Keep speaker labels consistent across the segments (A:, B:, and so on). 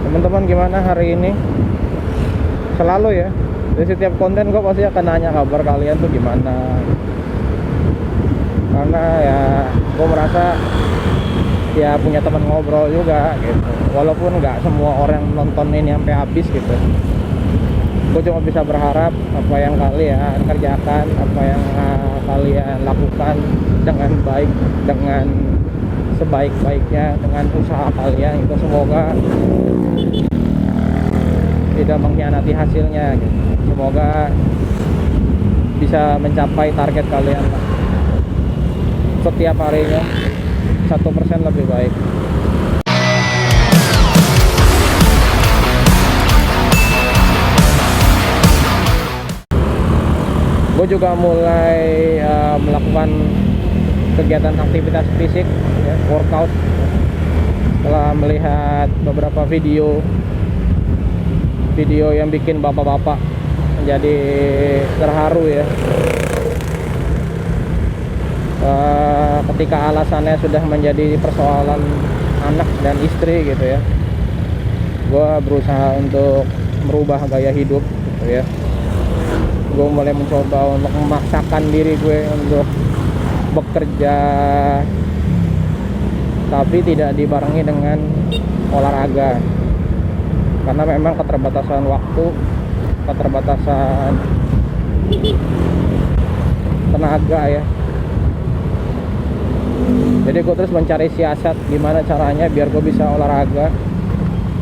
A: Teman-teman gimana hari ini? Selalu ya, di setiap konten gue pasti akan nanya kabar kalian tuh gimana. Karena ya gue merasa ya punya teman ngobrol juga gitu. Walaupun nggak semua orang nonton ini sampai habis gitu. Gue cuma bisa berharap apa yang kalian kerjakan, apa yang kalian lakukan dengan baik, dengan sebaik-baiknya, dengan usaha kalian itu semoga tidak mengkhianati hasilnya gitu. Semoga bisa mencapai target kalian setiap harinya 1% lebih baik. Gue juga mulai melakukan kegiatan aktivitas fisik ya, workout, setelah melihat beberapa video yang bikin bapak-bapak menjadi terharu ya. Ketika alasannya sudah menjadi persoalan anak dan istri gitu ya, gue berusaha untuk merubah gaya hidup gitu ya. Gue mulai mencoba untuk memaksakan diri gue untuk bekerja, tapi tidak dibarengi dengan olahraga, karena memang keterbatasan waktu, keterbatasan tenaga ya. Jadi gue terus mencari siasat gimana caranya biar gue bisa olahraga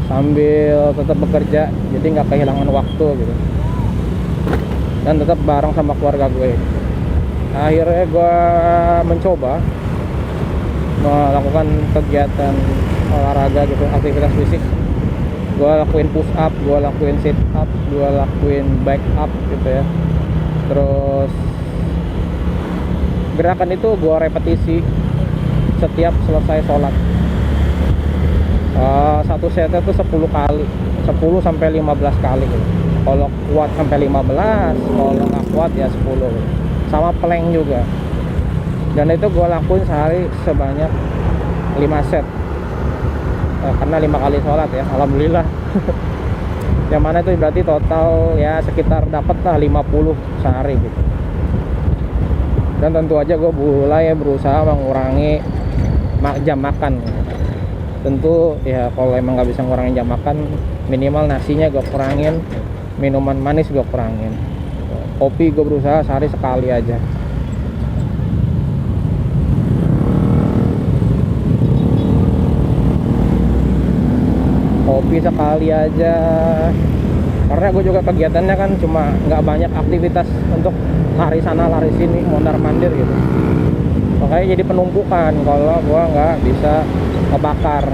A: sambil tetap bekerja, jadi nggak kehilangan waktu gitu, dan tetap bareng sama keluarga gue. Akhirnya gue mencoba melakukan kegiatan olahraga gitu, aktivitas fisik. Gue lakuin push up, gue lakuin sit up, gue lakuin back up gitu ya. Terus gerakan itu gue repetisi setiap selesai sholat. Satu setnya tuh 10 kali, 10 sampai 15 kali gitu. Kalau kuat sampai 15, kalau nggak kuat ya 10 gitu. Sama plank juga. Dan itu gue lakuin sehari sebanyak 5 set. Karena 5 kali sholat ya, alhamdulillah. Yang mana itu berarti total ya sekitar dapat lah 50 sehari gitu. Dan tentu aja gue mulai berusaha mengurangi jam makan. Tentu ya kalau emang nggak bisa ngurangin jam makan, minimal nasinya gue kurangin, minuman manis gue kurangin. Kopi gue berusaha sehari sekali aja. Kopi sekali aja, karena gue juga kegiatannya kan cuma nggak banyak aktivitas untuk lari sana lari sini, mondar mandir gitu. Makanya jadi penumpukan kalau gue nggak bisa ngebakar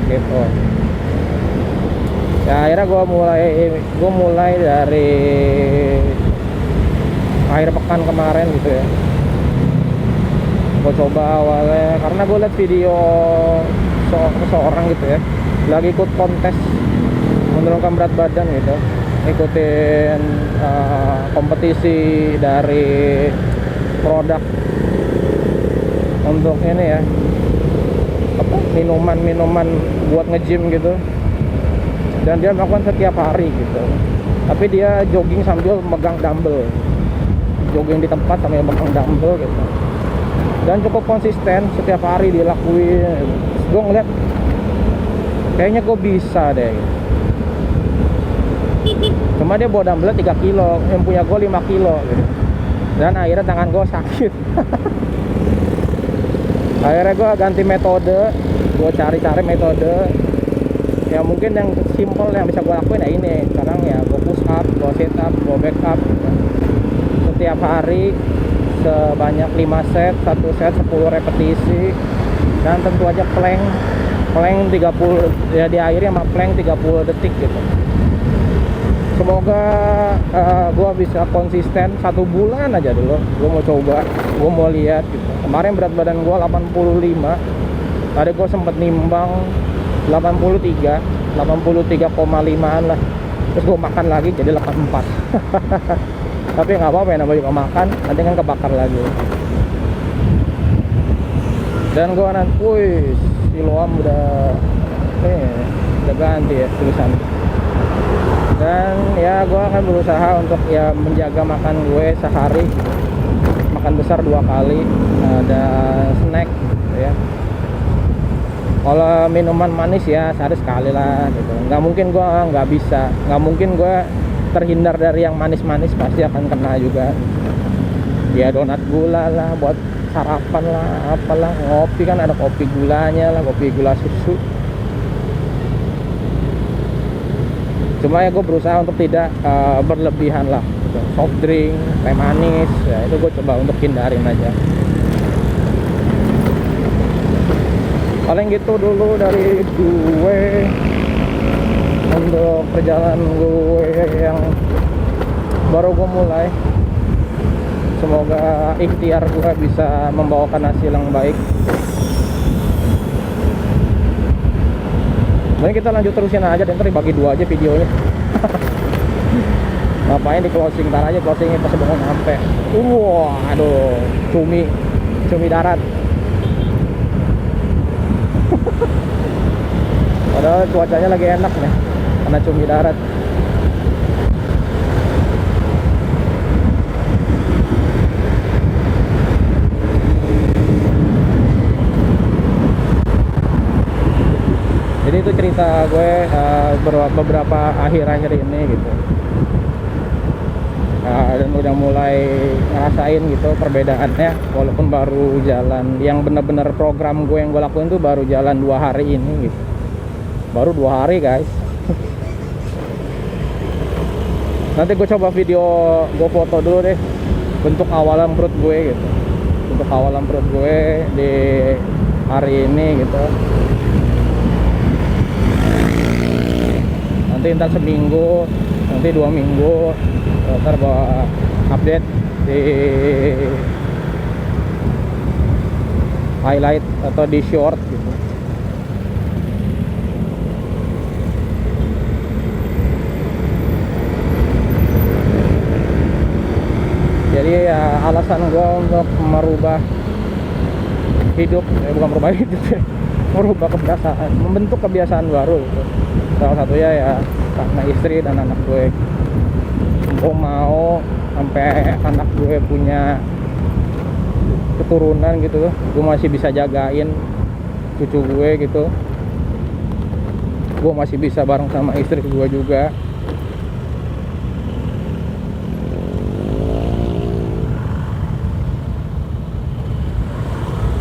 A: gitu. Ya akhirnya gue mulai dari akhir pekan kemarin gitu ya. Gue coba awalnya karena gue liat video seseorang gitu ya, lagi ikut kontes menurunkan berat badan gitu, ikutin kompetisi dari produk untuk ini ya, apa, minuman buat nge-gym gitu. Dan dia melakukan setiap hari gitu, tapi dia jogging sambil megang dumbbell, jogging di tempat sambil megang dumbbell gitu, dan cukup konsisten setiap hari dilakuin. Gue ngeliat kayaknya gue bisa deh gitu. Cuma dia bawa dumbbell 3 kilo, yang punya gue 5 kilo gitu. Dan akhirnya tangan gue sakit. Akhirnya gue ganti metode, gue cari-cari metode ya mungkin yang simple yang bisa gue lakuin ya ini. Sekarang ya gue push up, gue sit up, gue back up gitu. Setiap hari sebanyak 5 set, 1 set 10 repetisi. Dan tentu aja plank 30 ya, diakhiri sama plank 30 detik gitu. Semoga gue bisa konsisten 1 bulan aja dulu. Gue mau coba, gue mau lihat gitu. Kemarin berat badan gue 85, tadi gue sempet nimbang 83,5an lah. Terus gue makan lagi jadi 84. Tapi nggak apa-apa ya, namanya juga makan, nanti kan kebakar lagi. Dan gue nanti, siloam udah udah ganti ya tulisan. Dan ya gue akan berusaha untuk ya menjaga makan gue sehari makan besar 2 kali, ada snack gitu ya. Kalau minuman manis ya sehari sekali lah gitu. Nggak mungkin gue nggak mungkin gue terhindar dari yang manis-manis, pasti akan kena juga. Ya donat gula lah buat sarapan lah, apalah, ngopi kan ada kopi gulanya lah, kopi gula susu. Cuma ya gue berusaha untuk tidak berlebihan lah gitu. Soft drink, teh manis ya itu gue coba untuk hindarin aja. Paling gitu dulu dari gue untuk perjalanan gue yang baru gue mulai. Semoga ikhtiar gue bisa membawakan hasil yang baik. Mungkin kita lanjut terusin aja, dan ntar dibagi 2 aja videonya. Ngapain di closing, ntar aja closingnya pas udah mau nyampe. Aduh, cumi darat. Padahal cuacanya lagi enak nih, karena cumi darat. Jadi itu cerita gue beberapa akhir-akhir ini gitu. Dan udah mulai ngerasain gitu perbedaannya, walaupun baru jalan yang bener-bener program gue yang gue lakuin tuh baru jalan 2 hari ini gitu. Baru 2 hari guys. Nanti gue coba video, gue foto dulu deh bentuk awalan perut gue gitu, bentuk awalan perut gue di hari ini gitu. Nanti entar seminggu, nanti 2 minggu, ntar gua update di highlight atau di short gitu. Jadi ya alasan gua untuk merubah hidup, bukan merubah hidup ya, merubah kebiasaan, membentuk kebiasaan baru gitu. Salah satunya ya karena istri dan anak gue. Gue mau sampai anak gue punya keturunan gitu, gue masih bisa jagain cucu gue gitu. Gue masih bisa bareng sama istri gue juga.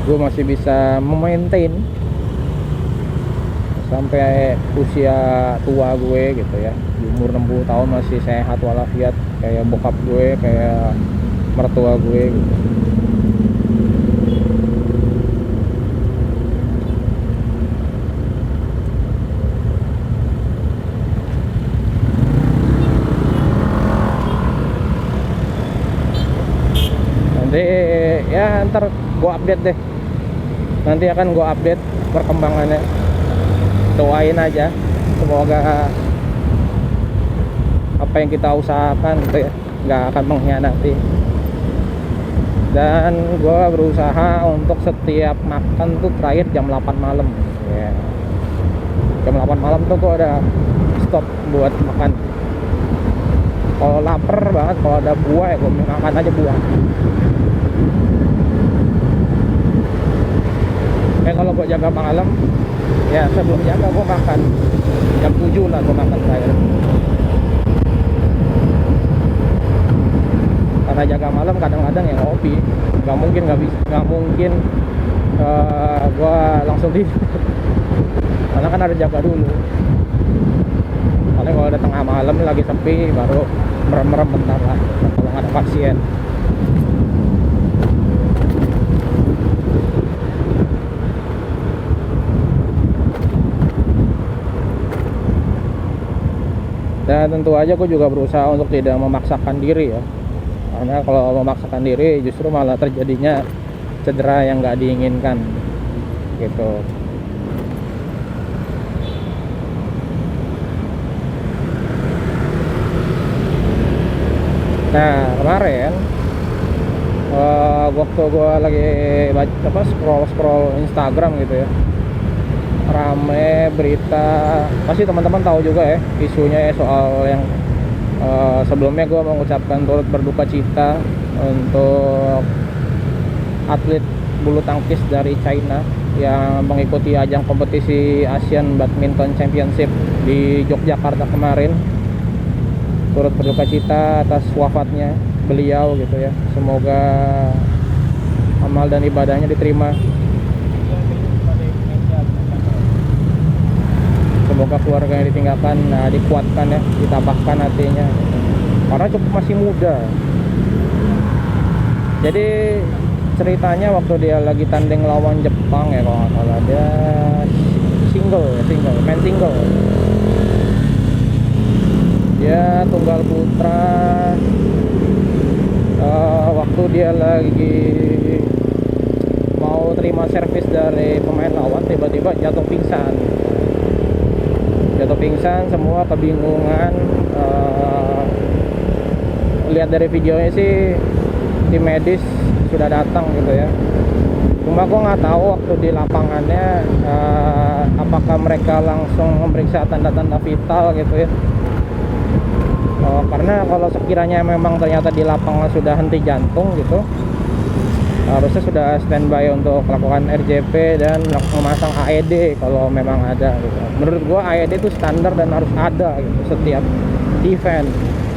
A: Gue masih bisa memaintain sampai usia tua gue gitu ya, di umur 60 tahun masih sehat walafiat kayak bokap gue, kayak mertua gue gitu. Nanti ya ntar gue update deh, nanti akan gue update perkembangannya. Doain aja semoga apa yang kita usahakan gitu ya nggak akan mengkhianati. Dan gue berusaha untuk setiap makan tuh terakhir jam 8 malam ya. Jam 8 malam tuh gue udah stop buat makan. Kalau lapar banget, kalau ada buah ya gue makan aja buah. Kalau gue jaga malam ya, sebelum jaga gue makan jam 7 lah, gue makan terakhir. Karena jaga malam kadang-kadang ya ngopi, nggak mungkin gue langsung tidur. Karena kan ada jaga dulu. Paling kalau udah tengah malam lagi sepi baru merem-merem bentar lah kalau nggak ada pasien. Dan tentu aja aku juga berusaha untuk tidak memaksakan diri ya, karena kalau memaksakan diri justru malah terjadinya cedera yang nggak diinginkan gitu. Nah kemarin waktu gue lagi scroll Instagram gitu ya, rame berita, pasti teman-teman tahu juga ya isunya ya, soal yang sebelumnya gue mengucapkan turut berduka cita untuk atlet bulu tangkis dari China yang mengikuti ajang kompetisi Asian Badminton Championship di Yogyakarta kemarin. Turut berduka cita atas wafatnya beliau gitu ya. Semoga amal dan ibadahnya diterima. Semoga keluarganya ditinggalkan, dikuatkan ya, ditabahkan hatinya. Karena cukup masih muda. Jadi ceritanya waktu dia lagi tanding lawan Jepang ya kalau nggak salah, dia main single. Dia tunggal putra. Waktu dia lagi mau terima servis dari pemain lawan, tiba-tiba jatuh pingsan, semua kebingungan. Lihat dari videonya sih tim medis sudah datang gitu ya. Cuma gue nggak tahu waktu di lapangannya apakah mereka langsung memeriksa tanda-tanda vital gitu ya. Karena kalau sekiranya memang ternyata di lapangan sudah henti jantung gitu, harusnya sudah standby untuk melakukan RJP dan memasang AED kalau memang ada gitu. Menurut gua AED itu standar dan harus ada gitu. Setiap event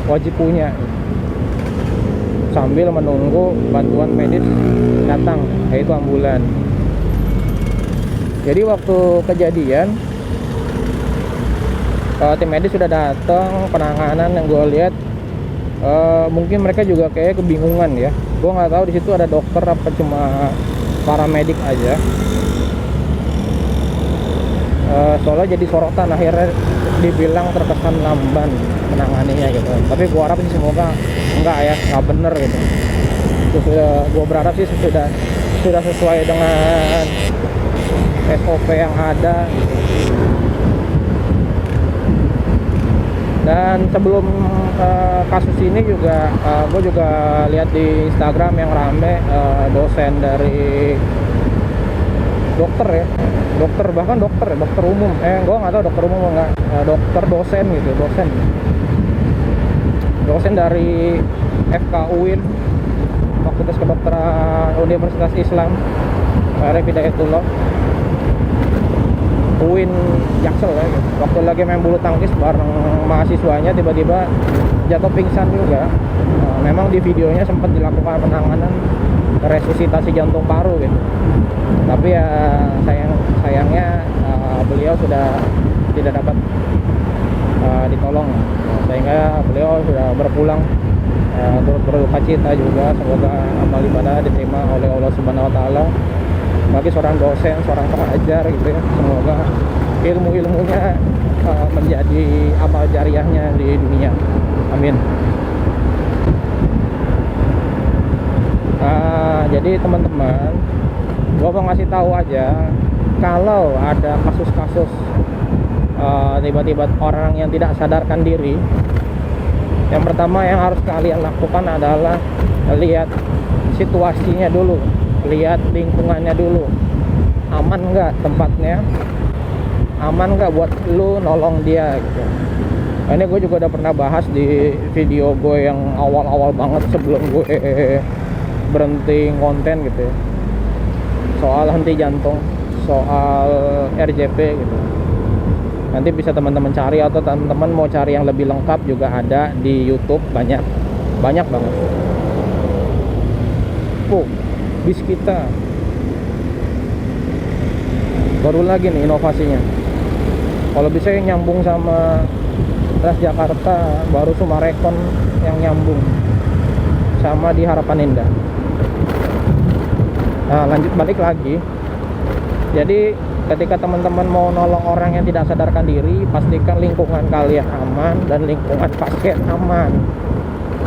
A: wajib punya gitu. Sambil menunggu bantuan medis datang, yaitu ambulan. Jadi waktu kejadian tim medis sudah datang, penanganan yang gue lihat mungkin mereka juga kayak kebingungan ya. Gue nggak tahu di situ ada dokter apa cuma paramedik aja. Soalnya jadi sorotan, akhirnya dibilang terkesan lamban menanganinya gitu. Tapi gue harap sih semoga enggak ya, nggak bener gitu. Gue berharap sih sudah sesuai dengan SOP yang ada gitu. Dan sebelum kasus ini juga gue juga lihat di Instagram yang rame dosen dari dokter ya, dokter umum, gue nggak tahu dokter umum nggak, dokter dosen gitu, dosen dari FK UIN, Fakultas Kedokteran Universitas Islam Hidayatullah, UIN Jaksel ya. Waktu lagi main bulu tangkis bareng mahasiswanya tiba-tiba jatuh pingsan juga. Memang di videonya sempat dilakukan penanganan resusitasi jantung paru gitu. Tapi ya sayangnya beliau sudah tidak dapat ditolong, sehingga beliau sudah berpulang. Turut berduka cita juga, semoga amal ibadah diterima oleh Allah Subhanahu wa taala. Bagi seorang dosen, seorang pengajar gitu ya, semoga ilmunya menjadi amal jariahnya di dunia. Amin. Jadi teman-teman, gua mau ngasih tahu aja, kalau ada kasus-kasus tiba-tiba orang yang tidak sadarkan diri, yang pertama yang harus kalian lakukan adalah lihat situasinya dulu, lihat lingkungannya dulu, aman nggak tempatnya, aman nggak buat lu nolong dia gitu. Ini gue juga udah pernah bahas di video gue yang awal-awal banget sebelum gue berhenti konten gitu ya, soal henti jantung, soal RJP gitu. Nanti bisa teman-teman cari, atau teman-teman mau cari yang lebih lengkap juga ada di YouTube, banyak banget. Bis kita baru lagi nih inovasinya. Kalau bisa yang nyambung sama Transjakarta, baru Sumarekon yang nyambung sama di Harapan Indah. Nah, lanjut balik lagi. Jadi ketika teman-teman mau nolong orang yang tidak sadarkan diri, pastikan lingkungan kalian aman dan lingkungan pasien aman.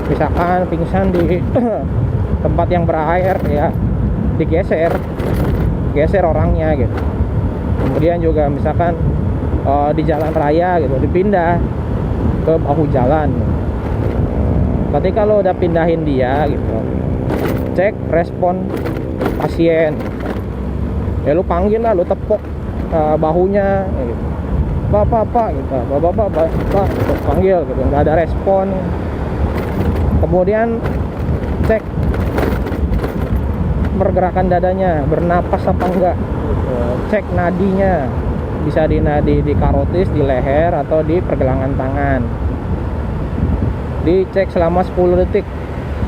A: Misalkan pingsan di tempat yang berair ya, digeser orangnya gitu. Kemudian juga misalkan di jalan raya gitu, dipindah ke bahu jalan. Ketika lo udah pindahin dia gitu, cek respon pasien. Ya lu panggil lah, lu tepok bahunya gitu. Pak gitu, bapak gitu, panggil gitu, nggak ada respon. Kemudian cek pergerakan dadanya, bernapas apa enggak gitu. Cek nadinya, bisa di nadi di karotis, di leher, atau di pergelangan tangan. Dicek selama 10 detik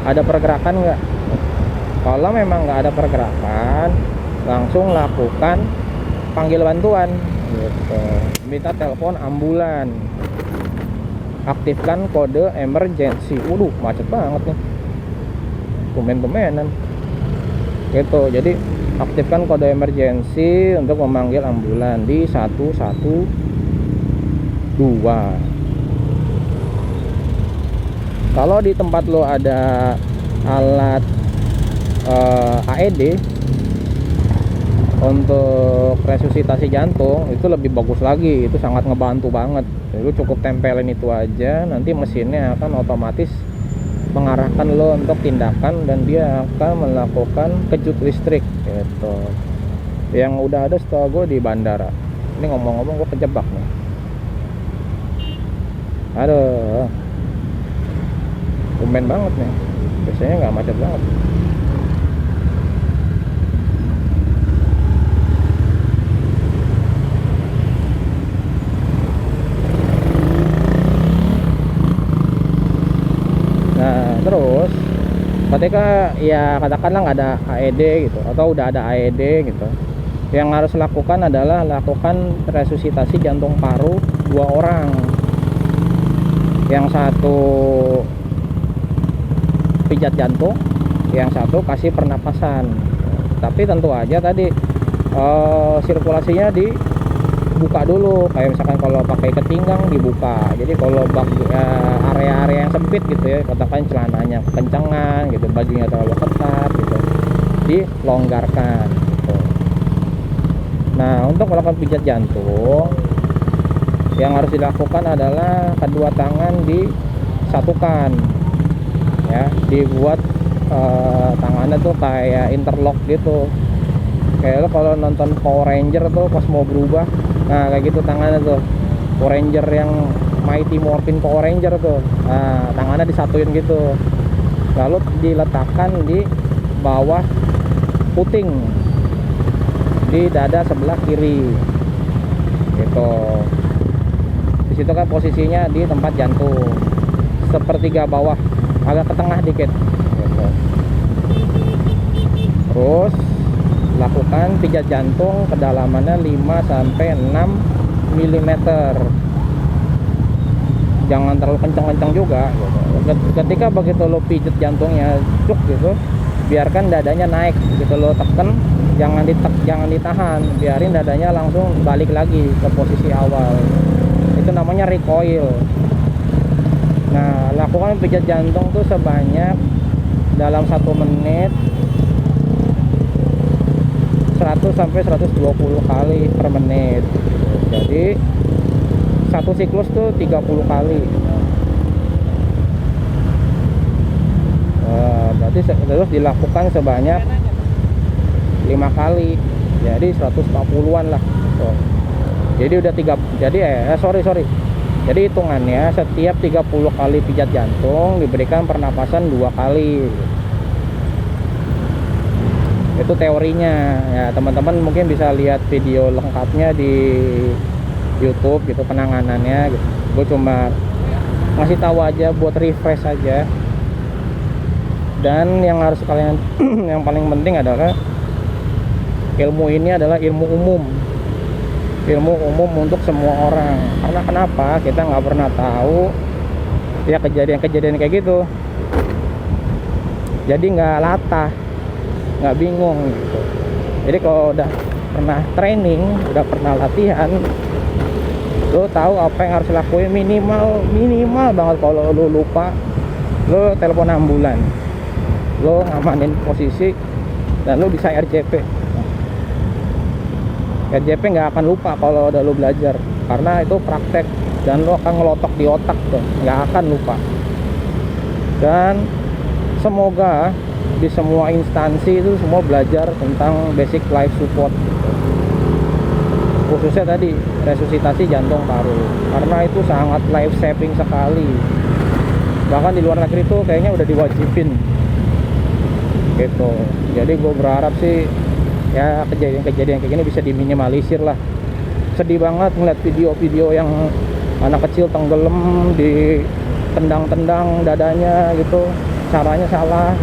A: ada pergerakan enggak. Kalau memang nggak ada pergerakan, langsung lakukan panggil bantuan gitu. Minta telepon ambulan, aktifkan kode emergency. Waduh, macet banget nih, tumben-tumbenan gitu. Jadi aktifkan kode emergency untuk memanggil ambulan di 112. Kalau di tempat lo ada alat AED untuk resusitasi jantung, itu lebih bagus lagi, itu sangat ngebantu banget. Lu cukup tempelin itu aja, nanti mesinnya akan otomatis mengarahkan lo untuk tindakan, dan dia akan melakukan kejut listrik gitu. Yang udah ada setahu gue di bandara. Ini ngomong-ngomong gue kejebak nih. Aduh, tumben banget nih, biasanya nggak macet banget. Nah, terus ketika ya katakanlah nggak ada AED gitu, atau udah ada AED gitu, yang harus lakukan adalah lakukan resusitasi jantung paru 2 orang. Yang satu pijat jantung, yang satu kasih pernapasan. Tapi tentu aja tadi sirkulasinya dibuka dulu, kayak misalkan kalau pakai ketinggang dibuka. Jadi kalau area-area yang sempit gitu ya, katakan celananya kencengan gitu, bajunya terlalu ketat gitu, dilonggarkan gitu. Nah, untuk melakukan pijat jantung, yang harus dilakukan adalah kedua tangan disatukan ya, dibuat tangannya tuh kayak interlock gitu. Kayak lo kalau nonton Power Ranger tuh pas mau berubah, nah kayak gitu tangannya tuh, Power Ranger yang Mighty Morphin Power Ranger tuh. Nah, tangannya disatuin gitu, lalu diletakkan di bawah puting di dada sebelah kiri gitu. Di situ kan posisinya di tempat jantung, sepertiga bawah, agak ke tengah dikit gitu. Terus lakukan pijat jantung, kedalamannya 5-6 mm. Jangan terlalu kencang-kencang juga gitu. Ketika begitu lo pijat jantungnya cuk gitu, biarkan dadanya naik gitu, lo tekan, jangan ditahan, biarin dadanya langsung balik lagi ke posisi awal. Itu namanya recoil. Nah, lakukan pijat jantung tuh sebanyak dalam 1 menit 100-120 kali per menit. Jadi satu siklus tuh 30 kali. Berarti terus dilakukan sebanyak 5 kali. Jadi 140-an lah. Jadi udah sorry. Jadi hitungannya setiap 30 kali pijat jantung diberikan pernapasan 2 kali. Itu teorinya ya, teman-teman mungkin bisa lihat video lengkapnya di YouTube gitu, penanganannya gitu. Gue cuma ngasih tahu aja buat refresh aja. Dan yang harus kalian yang paling penting adalah ilmu ini adalah ilmu umum untuk semua orang. Karena kenapa? Kita nggak pernah tahu ya kejadian-kejadian kayak gitu. Jadi nggak latah, nggak bingung gitu. Jadi kalau udah pernah training, udah pernah latihan, lo tahu apa yang harus lakuin. Minimal banget kalau lo lupa, lo telepon ambulan, lo ngamanin posisi, dan lo bisa RJP. RJP nggak akan lupa kalau udah lo belajar, karena itu praktek dan lo akan ngelotok di otak tuh, nggak akan lupa. Dan semoga di semua instansi itu semua belajar tentang basic life support gitu. khususnya tadi resusitasi jantung paru, karena itu sangat life saving sekali. Bahkan di luar negeri tuh kayaknya udah diwajibin gitu. Jadi gue berharap sih ya kejadian-kejadian kayak gini bisa diminimalisir lah. Sedih banget ngeliat video-video yang anak kecil tenggelam, ditendang-tendang dadanya gitu, caranya salah.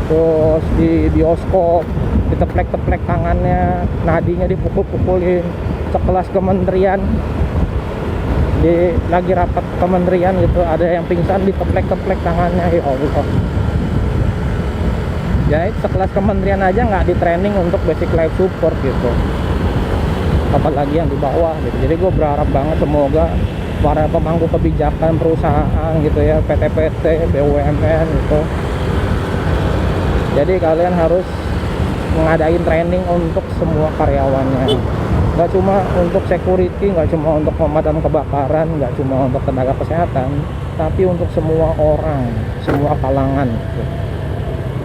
A: Terus di bioskop diteplek-teplek tangannya, nadinya dipukul-pukulin. Sekelas kementerian, lagi rapat kementerian gitu, ada yang pingsan diteplek-teplek tangannya. Ya Allah. Ya sekelas kementerian aja nggak di training untuk basic life support gitu, apalagi yang di bawah gitu. Jadi gue berharap banget semoga para pemangku kebijakan perusahaan gitu ya, PT-PT, BUMN gitu, jadi kalian harus ngadain training untuk semua karyawannya, nggak cuma untuk security, nggak cuma untuk pemadam kebakaran, nggak cuma untuk tenaga kesehatan, tapi untuk semua orang, semua kalangan gitu.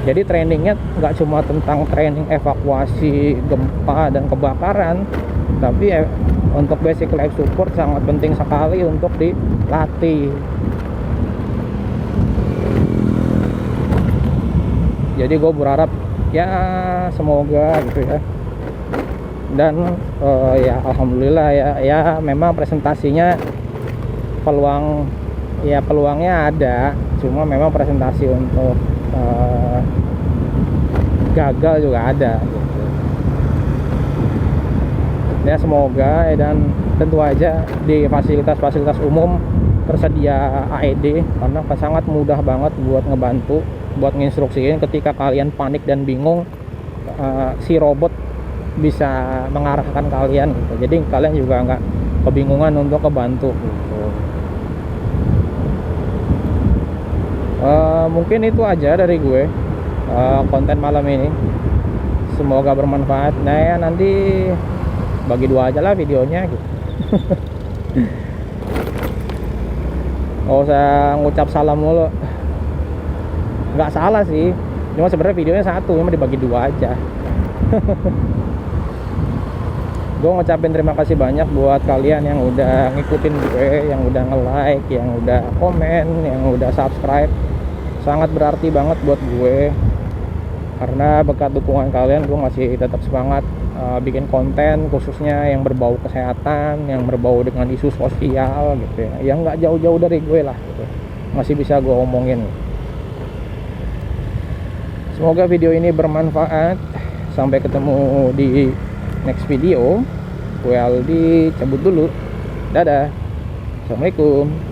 A: Jadi trainingnya nggak cuma tentang training evakuasi gempa dan kebakaran, tapi untuk basic life support sangat penting sekali untuk dilatih. Jadi gue berharap ya semoga gitu ya. Dan ya alhamdulillah ya memang presentasinya peluangnya ada, cuma memang presentasi untuk gagal juga ada gitu. Ya semoga dan tentu aja di fasilitas-fasilitas umum tersedia AED, karena sangat mudah banget buat ngebantu, buat nginstruksiin ketika kalian panik dan bingung. Si robot bisa mengarahkan kalian gitu, jadi kalian juga nggak kebingungan untuk kebantu gitu. Mungkin itu aja dari gue konten malam ini, semoga bermanfaat. Nah ya nanti bagi dua aja lah videonya gitu. Nggak usah ngucap salam mulu, nggak salah sih, cuma sebenarnya videonya satu, cuma dibagi dua aja. Gue ngucapin terima kasih banyak buat kalian yang udah ngikutin gue, yang udah nge-like, yang udah komen, yang udah subscribe. Sangat berarti banget buat gue, karena berkat dukungan kalian gue masih tetap semangat bikin konten, khususnya yang berbau kesehatan, yang berbau dengan isu sosial gitu ya, yang nggak jauh-jauh dari gue lah gitu, masih bisa gue omongin. Semoga video ini bermanfaat. Sampai ketemu di next video. Gue Aldi cabut dulu. Dadah. Assalamualaikum.